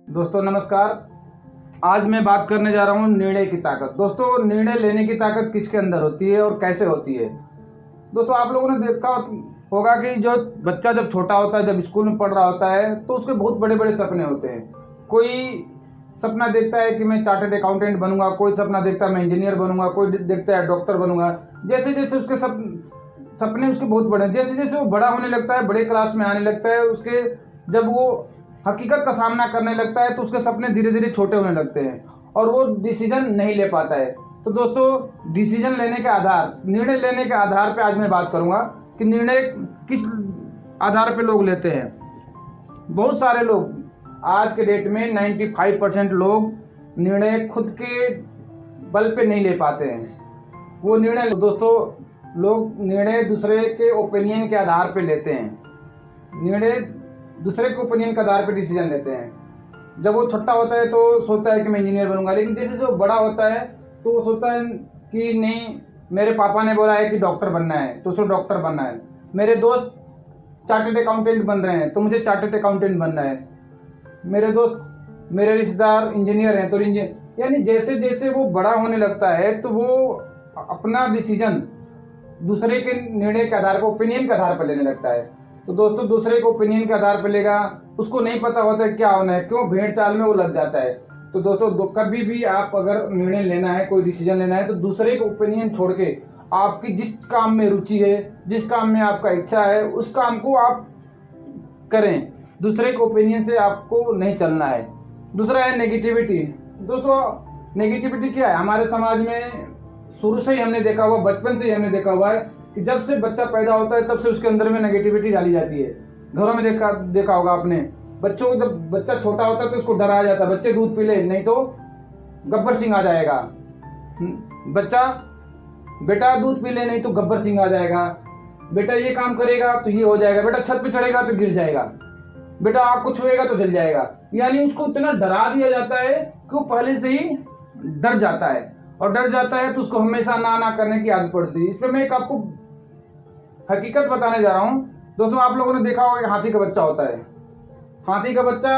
दोस्तों नमस्कार। आज मैं बात करने जा रहा हूँ निर्णय की ताकत। दोस्तों, निर्णय लेने की ताकत किसके अंदर होती है और कैसे होती है। दोस्तों, आप लोगों ने देखा होगा कि जो बच्चा जब छोटा होता है, जब स्कूल में पढ़ रहा होता है, तो उसके बहुत बड़े बड़े सपने होते हैं। कोई सपना देखता है कि मैं चार्टर्ड अकाउंटेंट बनूंगा, कोई सपना देखता है मैं इंजीनियर बनूंगा, कोई देखता है डॉक्टर बनूंगा। जैसे जैसे उसके सपने उसके बहुत बड़े हैं, जैसे जैसे वो बड़ा होने लगता है, बड़े क्लास में आने लगता है, उसके जब वो हकीकत का सामना करने लगता है तो उसके सपने धीरे धीरे छोटे होने लगते हैं और वो डिसीजन नहीं ले पाता है। तो दोस्तों, डिसीजन लेने के आधार, निर्णय लेने के आधार पे आज मैं बात करूंगा कि निर्णय किस आधार पे लोग लेते हैं। बहुत सारे लोग आज के डेट में 95% लोग निर्णय खुद के बल पे नहीं ले पाते हैं। वो निर्णय दोस्तों, लोग निर्णय दूसरे के ओपिनियन के आधार पे लेते हैं। निर्णय दूसरे के ओपिनियन के आधार पे डिसीजन लेते हैं। जब वो छोटा होता है तो सोचता है कि मैं इंजीनियर बनूंगा, लेकिन जैसे जैसे वो बड़ा होता है तो वो सोचता है कि नहीं, मेरे पापा ने बोला है कि डॉक्टर बनना है तो उसको डॉक्टर बनना है। मेरे दोस्त चार्टर्ड अकाउंटेंट बन रहे हैं तो मुझे चार्टर्ड अकाउंटेंट बनना है। मेरे दोस्त, मेरे रिश्तेदार इंजीनियर हैं तो इंजीनियर, यानी जैसे जैसे वो बड़ा होने लगता है तो वो अपना डिसीजन दूसरे के निर्णय के आधार पर, ओपिनियन के आधार पर लेने लगता है। तो दोस्तों, दूसरे को ओपिनियन के आधार पर लेगा, उसको नहीं पता होता है क्या होना है, क्यों भेड़ चाल में वो लग जाता है। तो दोस्तों, कभी भी आप अगर निर्णय लेना है, कोई डिसीजन लेना है, तो दूसरे को ओपिनियन छोड़ के आपकी जिस काम में रुचि है, जिस काम में आपका इच्छा है, उस काम को आप करें। दूसरे के ओपिनियन से आपको नहीं चलना है। दूसरा है नेगेटिविटी। दोस्तों, नेगेटिविटी क्या है? हमारे समाज में शुरू से ही हमने देखा हुआ, बचपन से ही हमने देखा हुआ है कि जब से बच्चा पैदा होता है तब से उसके अंदर में नेगेटिविटी डाली जाती है। घरों में देखा होगा आपने, बच्चों को जब बच्चा छोटा होता है तो उसको डराया जाता है, बच्चे दूध पी ले नहीं तो गब्बर सिंह आ जाएगा। बच्चा, बेटा दूध पी ले नहीं तो गब्बर सिंह आ जाएगा, बेटा ये काम करेगा तो ये हो जाएगा, बेटा छत पे चढ़ेगा तो गिर जाएगा, बेटा आग को छुएगा तो जल जाएगा। यानी उसको इतना डरा दिया जाता है कि वो पहले से ही डर जाता है, और डर जाता है तो उसको हमेशा ना करने की आदत पड़ती है। इस पर मैं एक आपको हकीकत बताने जा रहा हूँ। दोस्तों, आप लोगों ने देखा होगा कि हाथी का बच्चा होता है। हाथी का बच्चा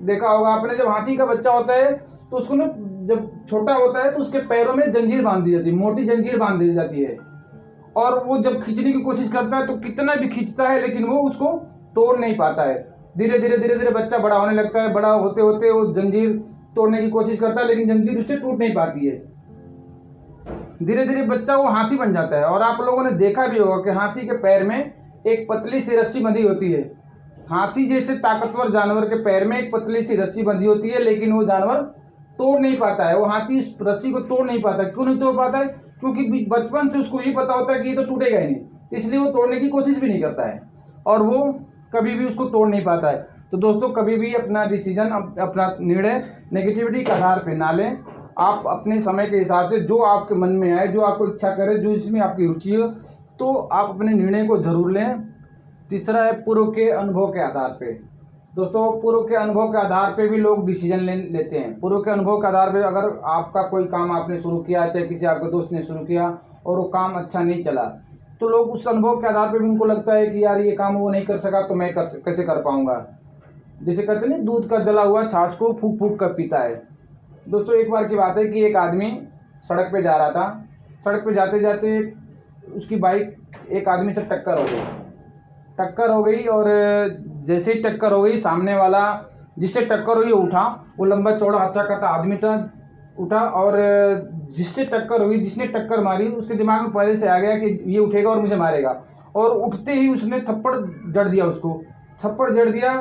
देखा होगा आपने। जब हाथी का बच्चा होता है तो उसको ना, जब छोटा होता है तो उसके पैरों में जंजीर बांध दी जाती है, मोटी जंजीर बांध दी जाती है, और वो जब खींचने की कोशिश करता है तो कितना भी खींचता है लेकिन वो उसको तोड़ नहीं पाता है। धीरे धीरे बच्चा बड़ा होने लगता है, बड़ा होते होते वो जंजीर तोड़ने की कोशिश करता है लेकिन जंजीर उससे टूट नहीं पाती है। धीरे धीरे बच्चा वो हाथी बन जाता है। और आप लोगों ने देखा भी होगा कि हाथी के पैर में एक पतली सी रस्सी बंधी होती है। हाथी जैसे ताकतवर जानवर के पैर में एक पतली सी रस्सी बंधी होती है, लेकिन वो जानवर तोड़ नहीं पाता है। वो हाथी इस रस्सी को तोड़ नहीं पाता। क्यों नहीं तोड़ पाता है? क्योंकि बचपन से उसको ये पता होता है कि ये तो टूटेगा ही नहीं, इसलिए वो तोड़ने की कोशिश भी नहीं करता है और वो कभी भी उसको तोड़ नहीं पाता है। तो दोस्तों, कभी भी अपना डिसीजन, अपना निर्णय नेगेटिविटी के आधार पर ना लें। आप अपने समय के हिसाब से जो आपके मन में आए, जो आपको इच्छा करे, जो इसमें आपकी रुचि हो, तो आप अपने निर्णय को जरूर लें। तीसरा है पूर्व के अनुभव के आधार पे। दोस्तों, पूर्व के अनुभव के आधार पे भी लोग डिसीजन लेते हैं। पूर्व के अनुभव के आधार पे, अगर आपका कोई काम आपने शुरू किया, चाहे किसी आपके दोस्त ने शुरू किया और वो काम अच्छा नहीं चला, तो लोग उस अनुभव के आधार पे भी उनको लगता है कि यार ये काम वो नहीं कर सका तो मैं कैसे कर पाऊंगा। जैसे कहते नहीं, दूध का जला हुआ छाछ को फूक फूक कर पीता है। दोस्तों, एक बार की बात है कि एक आदमी सड़क पे जा रहा था। सड़क पे जाते जाते उसकी बाइक एक आदमी से टक्कर हो गई और जैसे ही टक्कर हो गई, सामने वाला जिससे टक्कर हुई उठा। वो लंबा चौड़ा हत्या करता आदमी उठा और जिससे टक्कर हुई, जिसने टक्कर मारी, उसके दिमाग में पहले से आ गया कि ये उठेगा और मुझे मारेगा। और उठते ही उसने थप्पड़ जड़ दिया, उसको थप्पड़ जड़ दिया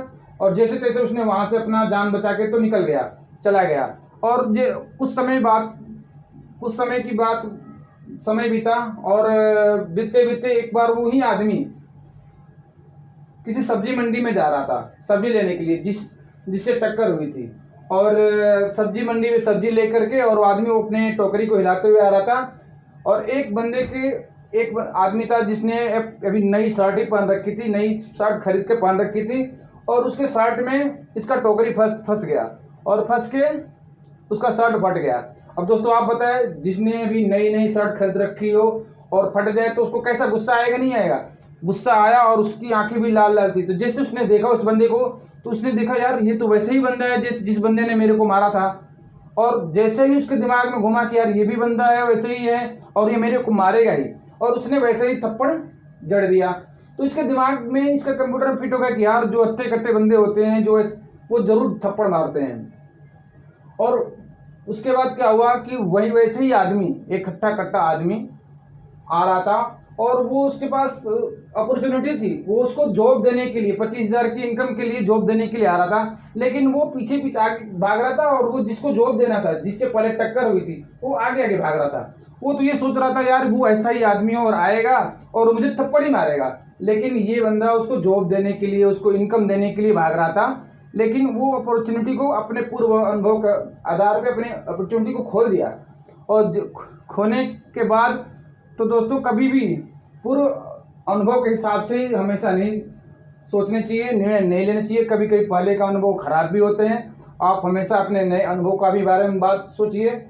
और जैसे तैसे उसने वहाँ से अपना जान बचा के तो निकल गया, चला गया। और कुछ समय की बात, समय बीता और बीतते बीतते एक बार वो ही आदमी किसी सब्जी मंडी में जा रहा था सब्जी लेने के लिए, जिससे टक्कर हुई थी। और सब्जी मंडी में सब्जी लेकर के, और वो आदमी अपने टोकरी को हिलाते हुए आ रहा था। और एक आदमी था जिसने अभी नई शर्ट ही पहन रखी थी, नई शर्ट खरीद के पहन रखी थी, और उसके शर्ट में इसका टोकरी फंस गया और फंस के उसका शर्ट फट गया। अब दोस्तों, आप बताएं, जिसने अभी नई शर्ट खरीद रखी हो और फट जाए तो उसको कैसा गुस्सा आएगा? नहीं आएगा? गुस्सा आया और उसकी आंखें भी लाल लाल थी। तो जैसे उसने देखा उस बंदे को, तो उसने देखा यार ये तो वैसे ही बंदा है जिस बंदे ने मेरे को मारा था। और जैसे ही उसके दिमाग में घुमा कि यार ये भी बंदा है, वैसे ही है और ये मेरे को मारेगा ही, और उसने वैसे ही थप्पड़ जड़ दिया। तो इसके दिमाग में इसका कंप्यूटर फिट हो गया कि यार जो हत्ते कट्टे बंदे होते हैं जो वो जरूर थप्पड़ मारते हैं। और उसके बाद क्या हुआ कि वही वैसे ही आदमी, एक हट्टा कट्टा आदमी आ रहा था, और वो उसके पास अपॉर्चुनिटी थी, वो उसको जॉब देने के लिए 25,000 की इनकम के लिए जॉब देने के लिए आ रहा था। लेकिन वो पीछे पीछे आगे भाग रहा था, और वो जिसको जॉब देना था, जिससे पहले टक्कर हुई थी, वो आगे आगे भाग रहा था। वो तो ये सोच रहा था यार वो ऐसा ही आदमी है और आएगा और मुझे थप्पड़ ही मारेगा। लेकिन ये बंदा उसको जॉब देने के लिए, उसको इनकम देने के लिए भाग रहा था। लेकिन वो अपॉर्चुनिटी को अपने पूर्व अनुभव के आधार पे अपने अपॉर्चुनिटी को खोल दिया। और खोने के बाद तो दोस्तों कभी भी पूर्व अनुभव के हिसाब से ही हमेशा नहीं सोचने चाहिए, निर्णय नहीं लेना चाहिए। कभी कभी पहले का अनुभव खराब भी होते हैं। आप हमेशा अपने नए अनुभव का भी बारे में बात सोचिए।